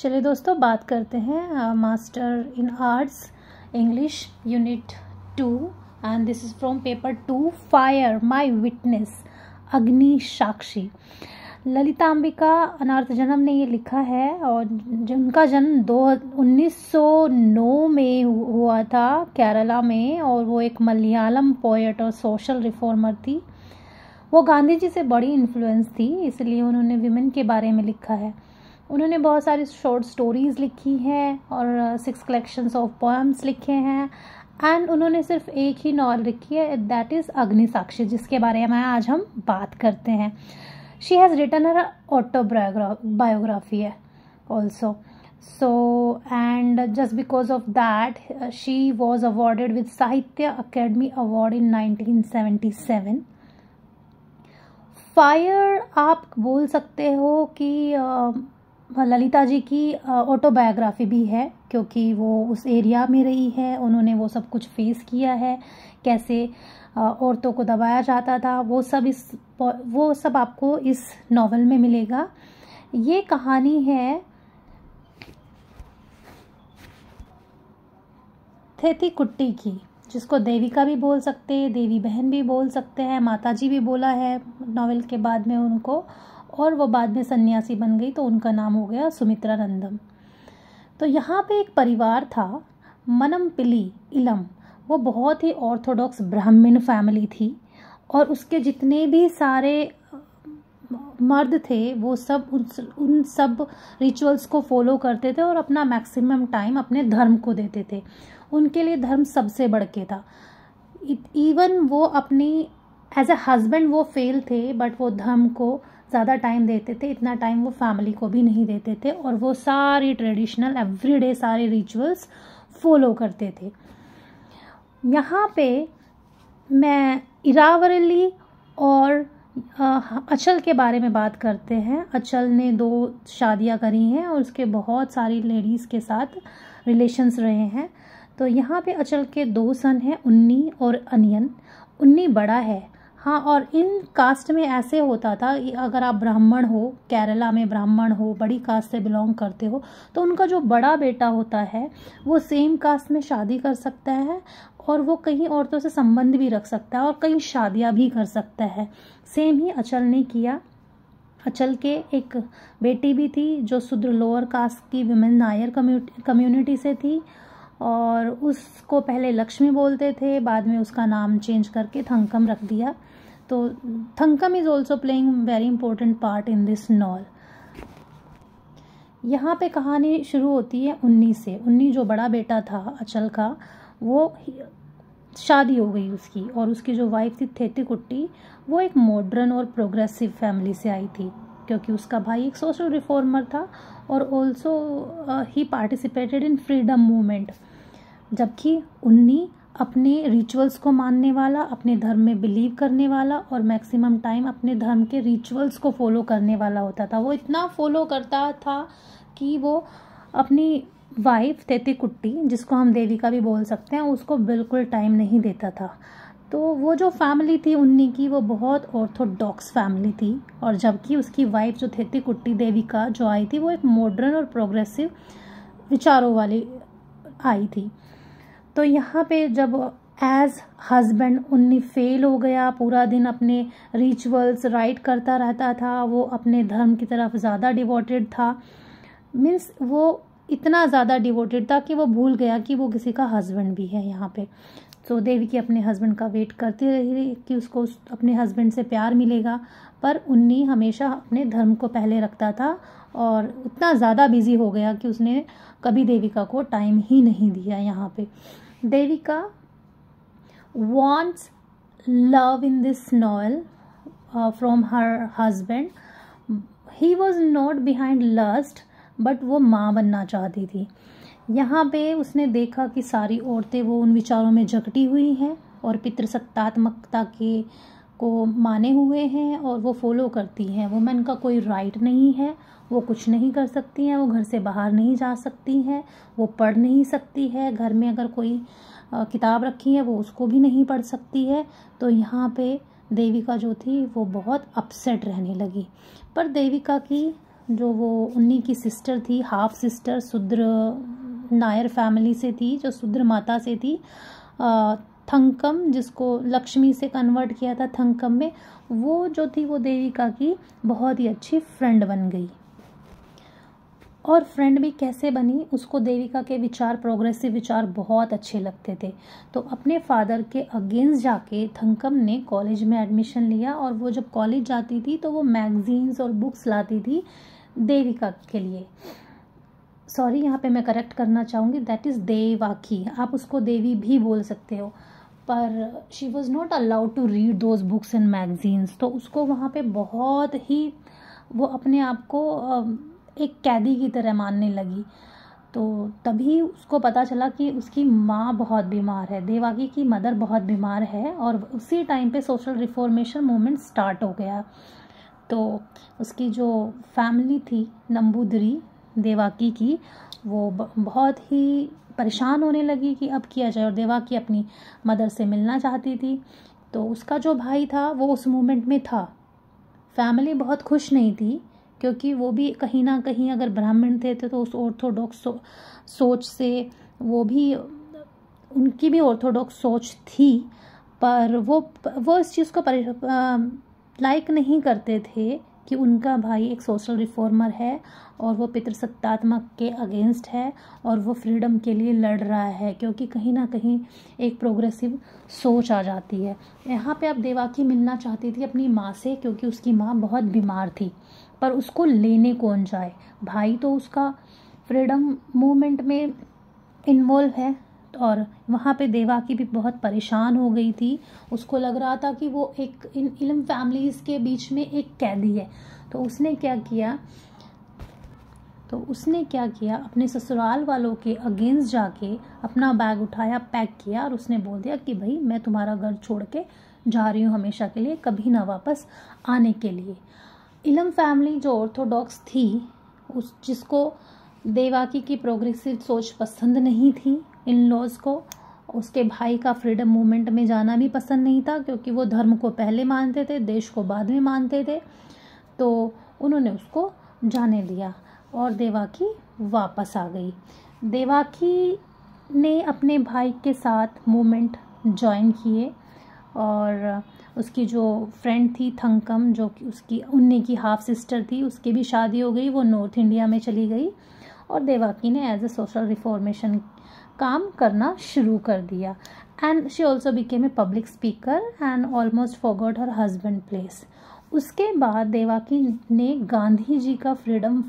चलिए दोस्तों बात करते हैं master in arts English unit 2 and this is from paper 2 fire my witness अग्नि साक्षी। ललितांबिका अनार्थजनम ने ये लिखा है और जिनका जन्म 1909 में हुआ था केरला में, और वो एक मलयालम पोएट और सोशल रिफॉर्मर थी। वो गांधी जी से बड़ी इन्फ्लुएंस थी, इसलिए उन्होंने विमेन के बारे में लिखा है। उन्होंने बहुत सारी शॉर्ट स्टोरीज़ लिखी हैं और 6 कलेक्शंस ऑफ पोएम्स लिखे हैं एंड उन्होंने सिर्फ एक ही नॉवल लिखी है, दैट इज़ अग्नि साक्षी, जिसके बारे में आज हम बात करते हैं। She has written her autobiography है also, so and just because of that she was awarded with Sahitya Akademi award in 1977। फायर आप बोल सकते हो कि ललिता जी की ऑटोबायोग्राफी भी है, क्योंकि वो उस एरिया में रही है, उन्होंने वो सब कुछ फेस किया है, कैसे औरतों को दबाया जाता था, वो सब आपको इस नॉवेल में मिलेगा। ये कहानी है थेथिकुट्टी की, जिसको देविका भी बोल सकते हैं, देवी बहन भी बोल सकते हैं, माताजी भी बोला है नॉवेल के बाद में उनको, और वो बाद में सन्यासी बन गई तो उनका नाम हो गया सुमित्रा नंदम। तो यहाँ पे एक परिवार था मनमपिली इलम, वो बहुत ही ऑर्थोडॉक्स ब्राह्मण फैमिली थी और उसके जितने भी सारे मर्द थे वो सब उन सब रिचुअल्स को फॉलो करते थे और अपना मैक्सिमम टाइम अपने धर्म को देते थे। उनके लिए धर्म सबसे बढ़ के था। इवन वो अपनी एज ए हस्बैंड वो फेल थे, बट वो धर्म को ज़्यादा टाइम देते थे, इतना टाइम वो फैमिली को भी नहीं देते थे, और वो सारी ट्रेडिशनल एवरीडे सारे रिचुअल्स फॉलो करते थे। यहाँ पे मैं इरावली और अचल के बारे में बात करते हैं। अचल ने 2 शादियाँ करी हैं और उसके बहुत सारी लेडीज़ के साथ रिलेशंस रहे हैं। तो यहाँ पे अचल के 2 सन हैं, उन्नी और अनियन। उन्नी बड़ा है, हाँ, और इन कास्ट में ऐसे होता था, अगर आप ब्राह्मण हो, केरला में ब्राह्मण हो, बड़ी कास्ट से बिलोंग करते हो, तो उनका जो बड़ा बेटा होता है वो सेम कास्ट में शादी कर सकता है और वो कई औरतों से संबंध भी रख सकता है और कई शादियां भी कर सकता है। सेम ही अचल ने किया। अचल के एक बेटी भी थी जो शूद्र लोअर कास्ट की विमेन नायर कम्युनिटी से थी, और उसको पहले लक्ष्मी बोलते थे, बाद में उसका नाम चेंज करके थंकम रख दिया। तो Thankam is also playing very important part in this novel. यहाँ पे कहानी शुरू होती है उन्नी से। उन्नी जो बड़ा बेटा था अचल का, वो शादी हो गई उसकी, और उसकी जो वाइफ थी थेथिकुट्टी, वो एक मॉडर्न और प्रोग्रेसिव फैमिली से आई थी, क्योंकि उसका भाई एक सोशल रिफॉर्मर था और also he participated in freedom movement. जबकि उन्नी अपने रिचुअल्स को मानने वाला, अपने धर्म में बिलीव करने वाला और मैक्सिमम टाइम अपने धर्म के रिचुअल्स को फॉलो करने वाला होता था। वो इतना फॉलो करता था कि वो अपनी वाइफ थेथिकुट्टी, जिसको हम देविका भी बोल सकते हैं, उसको बिल्कुल टाइम नहीं देता था। तो वो जो फैमिली थी उन्नी की, वो बहुत ऑर्थोडॉक्स फैमिली थी, और जबकि उसकी वाइफ जो थेथिकुट्टी देविका जो आई थी, वो एक मॉडर्न और प्रोग्रेसिव विचारों वाली आई थी। तो यहाँ पे जब एज हस्बैंड उन्नी फेल हो गया, पूरा दिन अपने रिचुअल्स राइट करता रहता था, वो अपने धर्म की तरफ ज़्यादा डिवोटेड था, मीन्स वो इतना ज़्यादा डिवोटेड था कि वो भूल गया कि वो किसी का हस्बैंड भी है यहाँ पे। तो देविकी अपने हस्बैंड का वेट करती रही कि उसको अपने हस्बैंड से प्यार मिलेगा, पर उन्नी हमेशा अपने धर्म को पहले रखता था और उतना ज़्यादा बिजी हो गया कि उसने कभी देविका को टाइम ही नहीं दिया। यहाँ पे Devika wants love in this novel from her husband. He was not behind lust, but वो माँ बनना चाहती थी। यहाँ पे उसने देखा कि सारी औरतें वो उन विचारों में जकटी हुई हैं और पितृसत्तात्मकता को माने हुए हैं और वो फॉलो करती हैं। वुमेन का कोई राइट नहीं है, वो कुछ नहीं कर सकती हैं, वो घर से बाहर नहीं जा सकती हैं, वो पढ़ नहीं सकती है, घर में अगर कोई किताब रखी है वो उसको भी नहीं पढ़ सकती है। तो यहाँ पे देविका जो थी वो बहुत अपसेट रहने लगी। पर देविका की जो वो उन्हीं की सिस्टर थी, हाफ सिस्टर, शूद्र नायर फैमिली से थी, जो शूद्र माता से थी, थंकम, जिसको लक्ष्मी से कन्वर्ट किया था थंकम में, वो जो थी वो देविका की बहुत ही अच्छी फ्रेंड बन गई। और फ्रेंड भी कैसे बनी, उसको देविका के विचार, प्रोग्रेसिव विचार बहुत अच्छे लगते थे। तो अपने फादर के अगेंस्ट जाके थंकम ने कॉलेज में एडमिशन लिया, और वो जब कॉलेज जाती थी तो वो मैगजीन्स और बुक्स लाती थी देविका के लिए। सॉरी, यहाँ पे मैं करेक्ट करना चाहूँगी, दैट इज़ देवाकी, आप उसको देवी भी बोल सकते हो, पर she was not allowed to read those books and magazines. तो उसको वहाँ पे बहुत ही, वो अपने आप को एक कैदी की तरह मानने लगी। तो तभी उसको पता चला कि उसकी माँ बहुत बीमार है, देवाकी की मदर बहुत बीमार है, और उसी टाइम पे सोशल रिफॉर्मेशन मूवमेंट स्टार्ट हो गया। तो उसकी जो फैमिली थी नंबूदरी देवाकी की, वो बहुत ही परेशान होने लगी कि अब किया जाए, और देवाकी अपनी मदर से मिलना चाहती थी। तो उसका जो भाई था वो उस मूवमेंट में था। फैमिली बहुत खुश नहीं थी, क्योंकि वो भी कहीं ना कहीं अगर ब्राह्मण थे तो उस ऑर्थोडॉक्स सोच से, वो भी, उनकी भी ऑर्थोडॉक्स सोच थी, पर वो इस चीज़ को लाइक नहीं करते थे कि उनका भाई एक सोशल रिफॉर्मर है, और वो पितृसत्तात्मक के अगेंस्ट है, और वो फ्रीडम के लिए लड़ रहा है, क्योंकि कहीं ना कहीं एक प्रोग्रेसिव सोच आ जाती है। यहाँ पे अब देवाकी मिलना चाहती थी अपनी माँ से, क्योंकि उसकी माँ बहुत बीमार थी, पर उसको लेने कौन जाए, भाई तो उसका फ्रीडम मूवमेंट में इन्वॉल्व है। और वहाँ पे देवाकी भी बहुत परेशान हो गई थी, उसको लग रहा था कि वो एक इन इलम फैमिलीज़ के बीच में एक कैदी है। तो उसने क्या किया, अपने ससुराल वालों के अगेंस्ट जाके अपना बैग उठाया, पैक किया, और उसने बोल दिया कि भाई मैं तुम्हारा घर छोड़ के जा रही हूँ हमेशा के लिए, कभी ना वापस आने के लिए। इलम फैमिली जो ऑर्थोडॉक्स थी, जिसको देवाकी की प्रोग्रेसिव सोच पसंद नहीं थी, इन लॉज को, उसके भाई का फ्रीडम मूवमेंट में जाना भी पसंद नहीं था, क्योंकि वो धर्म को पहले मानते थे, देश को बाद में मानते थे। तो उन्होंने उसको जाने दिया, और देवाकी वापस आ गई। देवाकी ने अपने भाई के साथ मूवमेंट ज्वाइन किए, और उसकी जो फ्रेंड थी थंकम, जो कि उसकी उन्हीं की हाफ सिस्टर थी, उसकी भी शादी हो गई, वो नॉर्थ इंडिया में चली गई, और देवाकी ने एज ए सोशल रिफॉर्मेशन काम करना शुरू कर दिया। And she also became a public speaker and almost forgot her husband place. उसके बाद देवाकी ने गांधी जी का फ्रीडम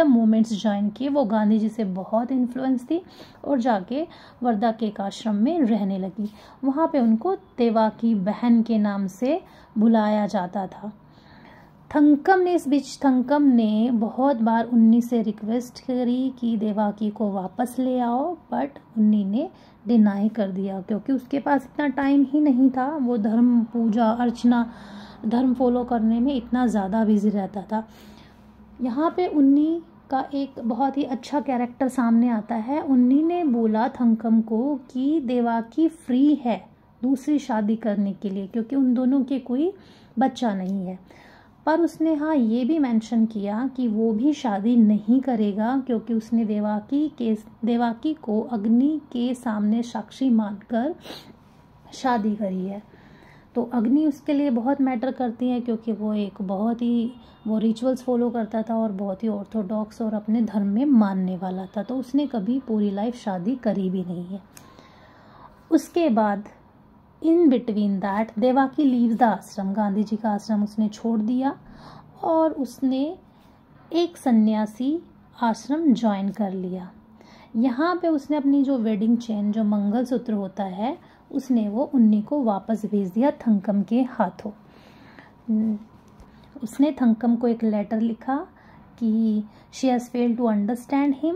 मूवमेंट्स ज्वाइन किए। वो गांधी जी से बहुत इन्फ्लुएंस थी, और जाके वर्धा के एक आश्रम में रहने लगी। वहाँ पे उनको देवाकी बहन के नाम से बुलाया जाता था। थंकम ने बहुत बार उन्नी से रिक्वेस्ट करी कि देवाकी को वापस ले आओ, बट उन्नी ने डिनाई कर दिया, क्योंकि उसके पास इतना टाइम ही नहीं था। वो धर्म, पूजा अर्चना, धर्म फॉलो करने में इतना ज़्यादा बिजी रहता था। यहाँ पे उन्नी का एक बहुत ही अच्छा कैरेक्टर सामने आता है। उन्नी ने बोला थंकम को कि देवाकी फ्री है दूसरी शादी करने के लिए, क्योंकि उन दोनों के कोई बच्चा नहीं है। पर उसने ये भी मेंशन किया कि वो भी शादी नहीं करेगा, क्योंकि उसने देवाकी को अग्नि के सामने साक्षी मानकर शादी करी है। तो अग्नि उसके लिए बहुत मैटर करती है, क्योंकि वो रिचुअल्स फॉलो करता था, और बहुत ही ऑर्थोडॉक्स और अपने धर्म में मानने वाला था। तो उसने कभी पूरी लाइफ शादी करी भी नहीं है। उसके बाद in between that Devaki leaves the ashram, Gandhi जी का आश्रम उसने छोड़ दिया, और उसने एक सन्यासी आश्रम ज्वाइन कर लिया। यहाँ पे उसने अपनी जो वेडिंग चेन, जो मंगलसूत्र होता है, उसने वो उन्नी को वापस भेज दिया थंकम के हाथों। उसने थंकम को एक लेटर लिखा कि she has failed to understand him,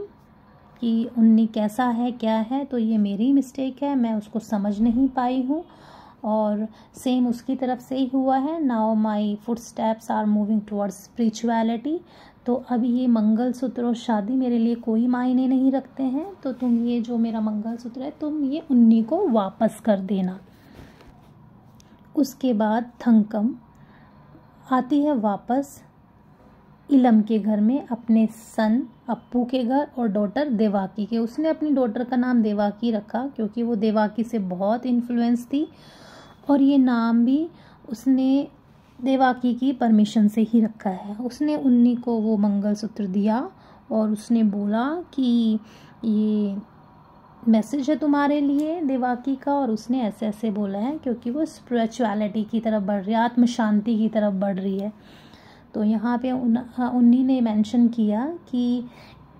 कि उन्नी कैसा है, क्या है, तो ये मेरी मिस्टेक है, मैं उसको समझ नहीं पाई हूँ, और सेम उसकी तरफ से ही हुआ है। Now my footsteps are moving towards spirituality. तो अब ये मंगलसूत्र और शादी मेरे लिए कोई मायने नहीं रखते हैं, तो तुम ये जो मेरा मंगलसूत्र है, तुम ये उन्नी को वापस कर देना। उसके बाद थंकम आती है वापस इलम के घर में, अपने सन अप्पू के घर और डॉटर देवाकी के। उसने अपनी डॉटर का नाम देवाकी रखा क्योंकि वो देवाकी से बहुत इन्फ्लुएंस थी, और ये नाम भी उसने देवाकी की परमिशन से ही रखा है। उसने उन्नी को वो मंगलसूत्र दिया और उसने बोला कि ये मैसेज है तुम्हारे लिए देवाकी का, और उसने ऐसे ऐसे बोला है क्योंकि वो स्पिरिचुअलिटी की तरफ बढ़ रही है, आत्म शांति की तरफ बढ़ रही है। तो यहाँ पे उन्नी ने मेंशन किया कि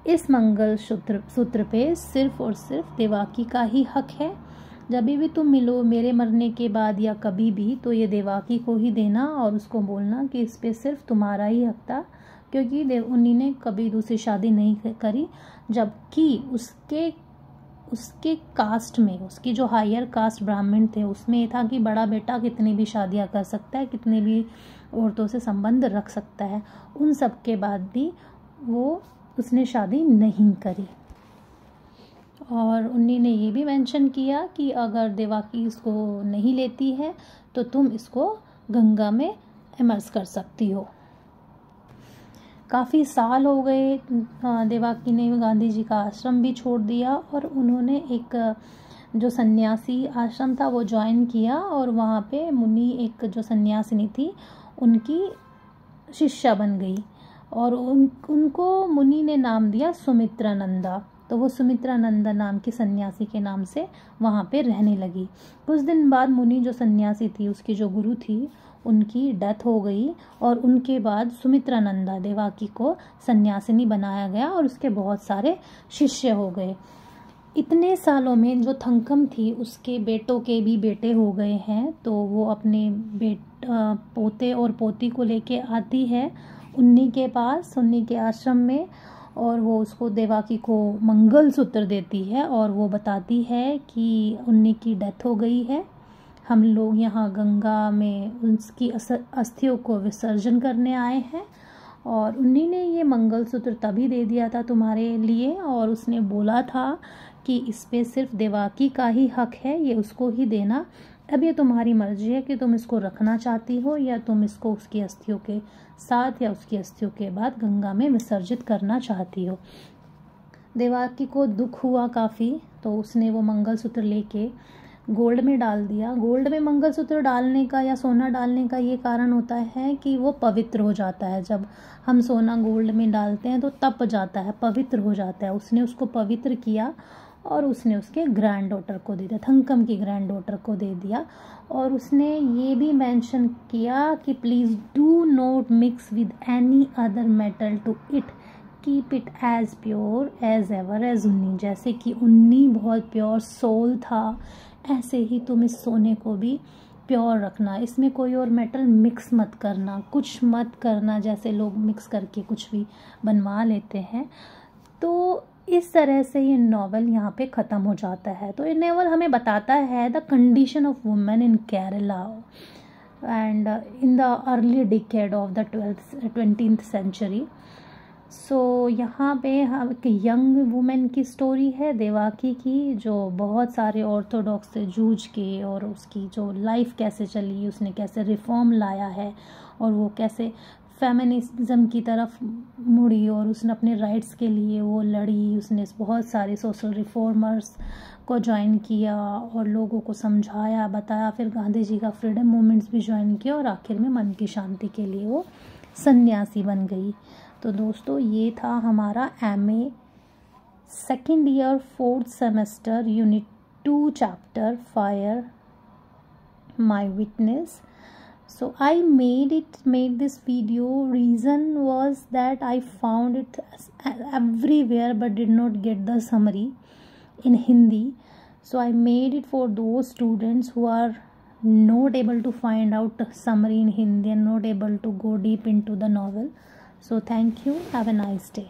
इस मंगलसूत्र पे सिर्फ और सिर्फ देवाकी का ही हक है। जब भी तुम मिलो मेरे मरने के बाद या कभी भी, तो ये देवाकी को ही देना और उसको बोलना कि इस पे सिर्फ तुम्हारा ही हक था, क्योंकि उन्नी ने कभी दूसरी शादी नहीं करी, जबकि उसके कास्ट में, उसकी जो हायर कास्ट ब्राह्मण थे उसमें ये था कि बड़ा बेटा कितनी भी शादियां कर सकता है, कितनी भी औरतों से संबंध रख सकता है। उन सब के बाद भी उसने शादी नहीं करी। और उन्नी ने ये भी मेंशन किया कि अगर देवाकी इसको नहीं लेती है तो तुम इसको गंगा में इमर्स कर सकती हो। काफ़ी साल हो गए, देवाकी ने गांधी जी का आश्रम भी छोड़ दिया और उन्होंने एक जो सन्यासी आश्रम था वो ज्वाइन किया, और वहाँ पे मुनि एक जो सन्यासिनी थी उनकी शिष्या बन गई, और उनको मुनि ने नाम दिया सुमित्रानंदा। तो वो सुमित्रानंदा नाम की सन्यासी के नाम से वहाँ पे रहने लगी। कुछ दिन बाद मुनि जो सन्यासी थी, उसकी जो गुरु थी, उनकी डेथ हो गई, और उनके बाद सुमित्रानंदा देवाकी को सन्यासिनी बनाया गया और उसके बहुत सारे शिष्य हो गए। इतने सालों में जो थंकम थी उसके बेटों के भी बेटे हो गए हैं, तो वो अपने पोते और पोती को लेके आती है उन्नी के पास, उन्नी के आश्रम में, और वो उसको देवाकी को मंगलसूत्र देती है और वो बताती है कि उन्नी की डेथ हो गई है, हम लोग यहाँ गंगा में उसकी अस्थियों को विसर्जन करने आए हैं, और उन्नी ने ये मंगलसूत्र तभी दे दिया था तुम्हारे लिए, और उसने बोला था कि इस पे सिर्फ देवाकी का ही हक है, ये उसको ही देना। अब ये तुम्हारी मर्जी है कि तुम इसको रखना चाहती हो या तुम इसको उसकी अस्थियों के साथ या उसकी अस्थियों के बाद गंगा में विसर्जित करना चाहती हो। देवाकी को दुख हुआ काफ़ी, तो उसने वो मंगलसूत्र लेके गोल्ड में डाल दिया। गोल्ड में मंगलसूत्र डालने का या सोना डालने का ये कारण होता है कि वो पवित्र हो जाता है। जब हम सोना गोल्ड में डालते हैं तो तप जाता है, पवित्र हो जाता है। उसने उसको पवित्र किया और उसने उसके ग्रैंड डॉटर को दे दिया, थंकम की ग्रैंड डॉटर को दे दिया। और उसने ये भी मेंशन किया कि please do not mix with any other metal to it, keep it as pure as ever as उन्नी। जैसे कि उन्नी बहुत प्योर सोल था, ऐसे ही तुम इस सोने को भी प्योर रखना, इसमें कोई और मेटल मिक्स मत करना, कुछ मत करना जैसे लोग मिक्स करके कुछ भी बनवा लेते हैं। तो इस तरह से ये नॉवेल यहाँ पे ख़त्म हो जाता है। तो ये नॉवेल हमें बताता है the condition of women in Kerala and in the early decade of the 20th century. So यहाँ पे एक यंग वुमेन की स्टोरी है देवाकी की, जो बहुत सारे ऑर्थोडॉक्स से जूझ के, और उसकी जो लाइफ कैसे चली, उसने कैसे रिफॉर्म लाया है और वो कैसे फेमिनिज्म की तरफ मुड़ी और उसने अपने राइट्स के लिए वो लड़ी। उसने बहुत सारे सोशल रिफॉर्मर्स को ज्वाइन किया और लोगों को समझाया, बताया, फिर गांधी जी का फ्रीडम मूवमेंट्स भी ज्वाइन किया, और आखिर में मन की शांति के लिए वो सन्यासी बन गई। तो दोस्तों ये था हमारा MA second year 4th semester unit 2 chapter fire my witness. So I made this video. Reason was that I found it everywhere but did not get the summary in Hindi. So I made it for those students who are not able to find out summary in Hindi and not able to go deep into the novel. So thank you. Have a nice day.